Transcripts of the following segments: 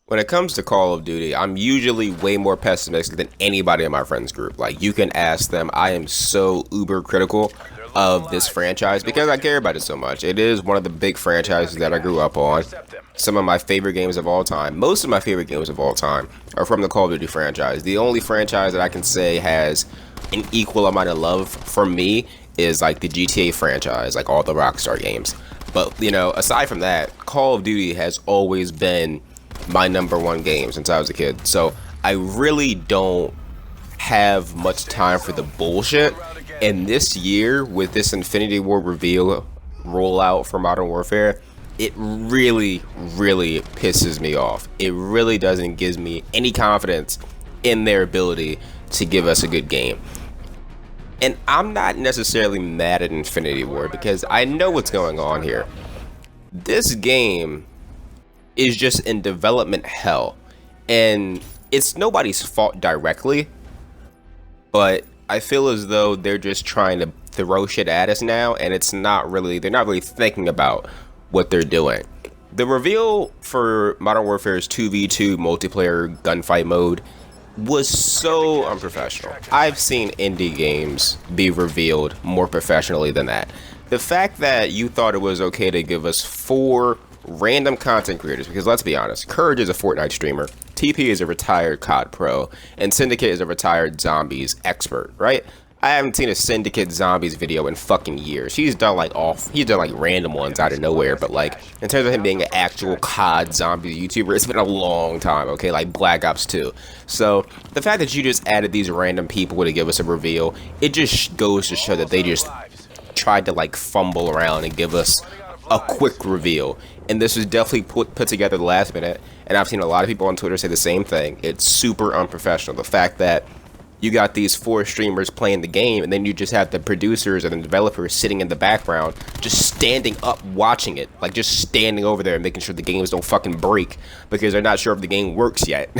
When it comes to Call of Duty, I'm usually way more pessimistic than anybody in my friends group. Like, you can ask them, I am so uber critical of this franchise because I care about it so much. It is one of the big franchises that I grew up on. Some of my favorite games of all time, most of my favorite games of all time, are from the Call of Duty franchise. The only franchise that I can say has an equal amount of love from me is like the GTA franchise, like all the Rockstar games. But, aside from that, Call of Duty has always been my number one game since I was a kid. So I really don't have much time for the bullshit. And this year, with this Infinity War reveal rollout for Modern Warfare, it really, really pisses me off. It really doesn't give me any confidence in their ability to give us a good game. And I'm not necessarily mad at Infinity War because I know what's going on here. This game is just in development hell, and it's nobody's fault directly, but I feel as though they're just trying to throw shit at us now, and they're not really thinking about what they're doing. The reveal for Modern Warfare's 2v2 multiplayer gunfight mode was so unprofessional. I've seen indie games be revealed more professionally than that. The fact that you thought it was okay to give us 4 random content creators, because let's be honest, Courage is a Fortnite streamer, TP is a retired COD pro, and Syndicate is a retired zombies expert, right? I haven't seen a Syndicate zombies video in fucking years. He's done like random ones out of nowhere, but like in terms of him being an actual COD zombie YouTuber, it's been a long time, okay? Like Black Ops 2. So the fact that you just added these random people to give us a reveal, it just goes to show that they just tried to like fumble around and give us a quick reveal. And this was definitely put together the last minute, and I've seen a lot of people on Twitter say the same thing. It's super unprofessional. The fact that you got these 4 streamers playing the game, and then you just have the producers and the developers sitting in the background just standing up watching it, like just standing over there and making sure the games don't fucking break because they're not sure if the game works yet.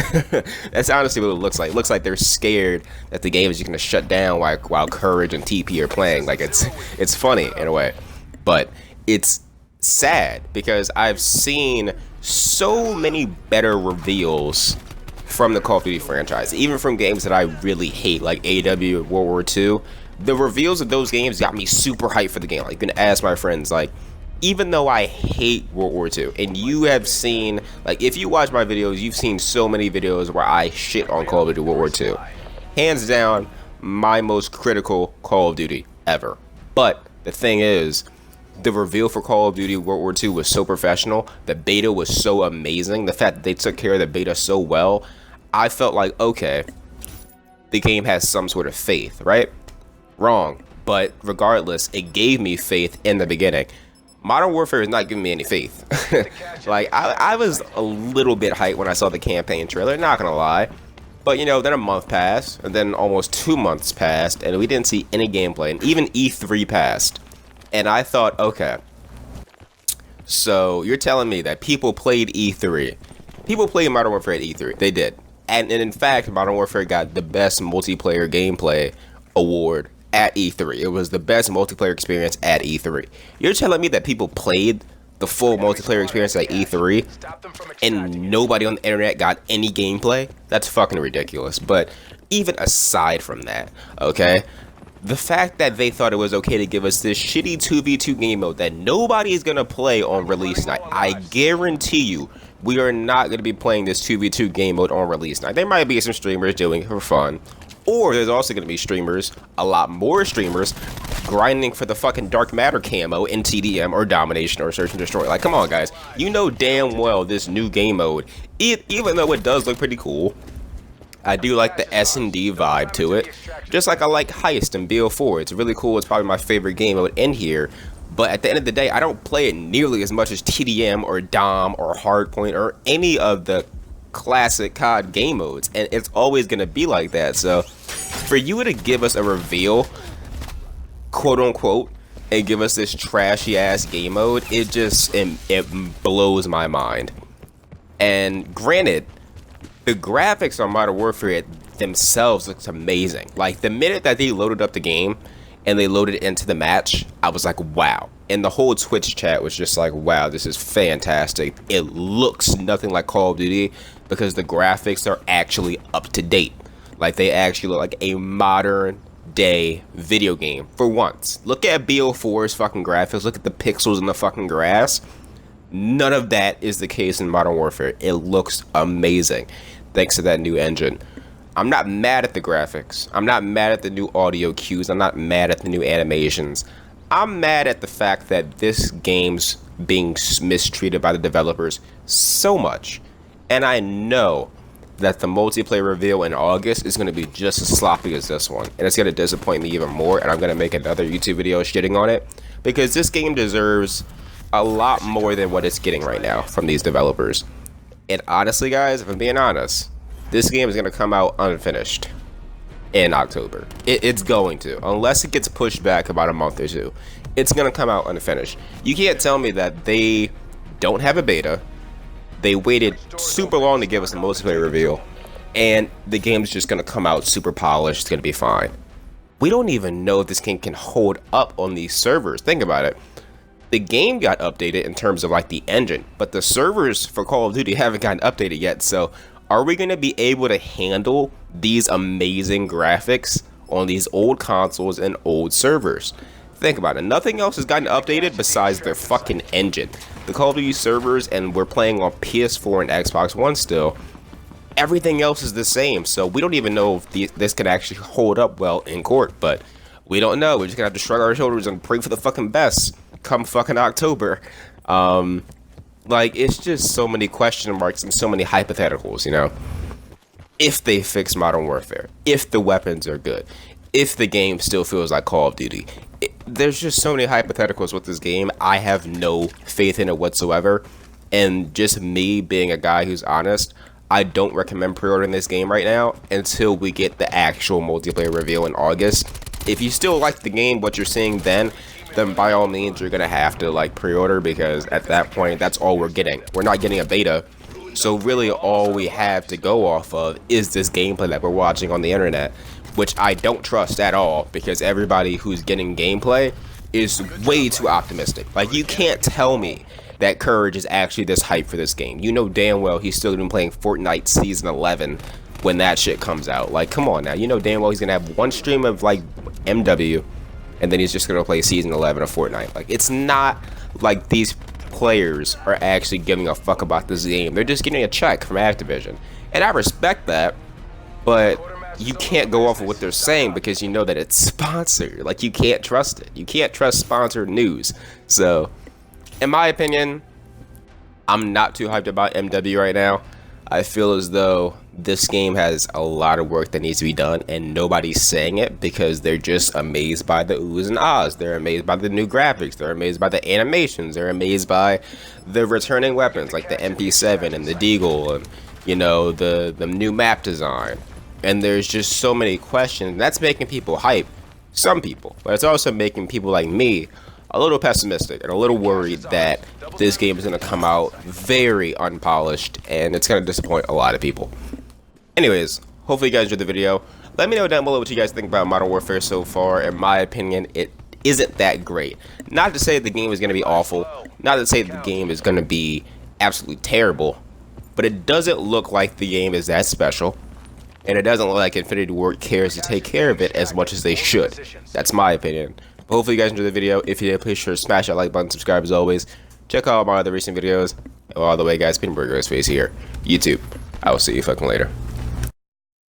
That's honestly what it looks like. It looks like they're scared that the game is just gonna shut down while Courage and TP are playing. Like it's funny in a way, but it's sad because I've seen so many better reveals from the Call of Duty franchise, even from games that I really hate, like AW and World War II. The reveals of those games got me super hyped for the game. Like, you can ask my friends, like, even though I hate World War II, and you have seen, like, if you watch my videos, you've seen so many videos where I shit on Call of Duty World War II. Hands down, my most critical Call of Duty ever. But the thing is, the reveal for Call of Duty World War II was so professional. The beta was so amazing. The fact that they took care of the beta so well, I felt like, okay, the game has some sort of faith, right? Wrong. But regardless, it gave me faith in the beginning. Modern Warfare is not giving me any faith. Like, I was a little bit hyped when I saw the campaign trailer, not gonna lie. But, then a month passed, and then almost 2 months passed, and we didn't see any gameplay, and even E3 passed. And I thought, okay, so you're telling me that people played E3. People played Modern Warfare at E3. They did. And in fact, Modern Warfare got the best multiplayer gameplay award at E3. It was the best multiplayer experience at E3. You're telling me that people played the full multiplayer experience at E3 and nobody on the internet got any gameplay? That's fucking ridiculous. But even aside from that, okay, the fact that they thought it was okay to give us this shitty 2v2 game mode that nobody is going to play on release night, I guarantee you, we are not going to be playing this 2v2 game mode on release night. There might be some streamers doing it for fun, or there's also going to be streamers, a lot more streamers, grinding for the fucking Dark Matter camo in TDM or Domination or Search and Destroy. Like, come on, guys. You know damn well this new game mode, even though it does look pretty cool, I do like the S&D vibe to it, just like I like Heist and BO4. It's really cool. It's probably my favorite game mode in here. But at the end of the day, I don't play it nearly as much as TDM or Dom or Hardpoint or any of the classic COD game modes. And it's always going to be like that. So for you to give us a reveal, quote unquote, and give us this trashy ass game mode, it blows my mind. And granted, the graphics on Modern Warfare themselves looks amazing. Like, the minute that they loaded up the game and they loaded it into the match, I was like, wow. And the whole Twitch chat was just like, wow, this is fantastic. It looks nothing like Call of Duty. because the graphics are actually up to date. Like, they actually look like a modern day video game for once. Look at BO4's fucking graphics. Look at the pixels in the fucking grass. None of that is the case in Modern Warfare. It looks amazing thanks to that new engine. I'm not mad at the graphics. I'm not mad at the new audio cues. I'm not mad at the new animations. I'm mad at the fact that this game's being mistreated by the developers so much. And I know that the multiplayer reveal in August is going to be just as sloppy as this one. And it's going to disappoint me even more. And I'm going to make another YouTube video shitting on it. Because this game deserves a lot more than what it's getting right now from these developers. And honestly, guys, if I'm being honest, this game is going to come out unfinished in October. It's going to. Unless it gets pushed back about a month or two. It's going to come out unfinished. You can't tell me that they don't have a beta. They waited super long to give us a multiplayer reveal, and the game's just going to come out super polished. It's going to be fine. We don't even know if this game can hold up on these servers. Think about it. The game got updated in terms of like the engine, but the servers for Call of Duty haven't gotten updated yet. So are we going to be able to handle these amazing graphics on these old consoles and old servers? Think about it. Nothing else has gotten updated besides their fucking engine. The Call of Duty servers, and we're playing on PS4 and Xbox One still, everything else is the same. So we don't even know if this can actually hold up well in court, but we don't know. We're just gonna have to shrug our shoulders and pray for the fucking best come fucking October. Like, it's just so many question marks and so many hypotheticals, you know? If they fix Modern Warfare, if the weapons are good, if the game still feels like Call of Duty, there's just so many hypotheticals with this game. I have no faith in it whatsoever. And just me being a guy who's honest, I don't recommend pre-ordering this game right now until we get the actual multiplayer reveal in August. If you still like the game, what you're seeing then by all means you're gonna have to like pre-order, because at that point that's all we're getting. We're not getting a beta. So really all we have to go off of is this gameplay that we're watching on the internet, which I don't trust at all, because everybody who's getting gameplay is way too optimistic. Like, you can't tell me that Courage is actually this hype for this game. You know damn well he's still been playing Fortnite Season 11 when that shit comes out. Like, come on now. You know damn well he's gonna have one stream of like MW, and then he's just gonna play Season 11 of Fortnite. Like, it's not like these players are actually giving a fuck about this game. They're just getting a check from Activision, and I respect that, but you can't go off of what they're saying because you know that it's sponsored. Like, you can't trust it. You can't trust sponsored news. So, in my opinion, I'm not too hyped about MW right now. I feel as though this game has a lot of work that needs to be done, and nobody's saying it because they're just amazed by the oohs and ahs. They're amazed by the new graphics. They're amazed by the animations. They're amazed by the returning weapons like the MP7 and the Deagle, and, you know, the new map design. And there's just so many questions. That's making people hype, some people, but it's also making people like me a little pessimistic and a little worried that this game is going to come out very unpolished, and it's going to disappoint a lot of people. Anyways, hopefully you guys enjoyed the video. Let me know down below what you guys think about Modern Warfare so far. In my opinion, it isn't that great. Not to say the game is going to be awful, not to say the game is going to be absolutely terrible, but it doesn't look like the game is that special. And it doesn't look like Infinity Ward cares to take care of it as much as they should. That's my opinion. But hopefully you guys enjoyed the video. If you did, please sure to smash that like button, subscribe as always. Check out all my other recent videos. And all the way, guys, Preorder face here. YouTube. I will see you fucking later.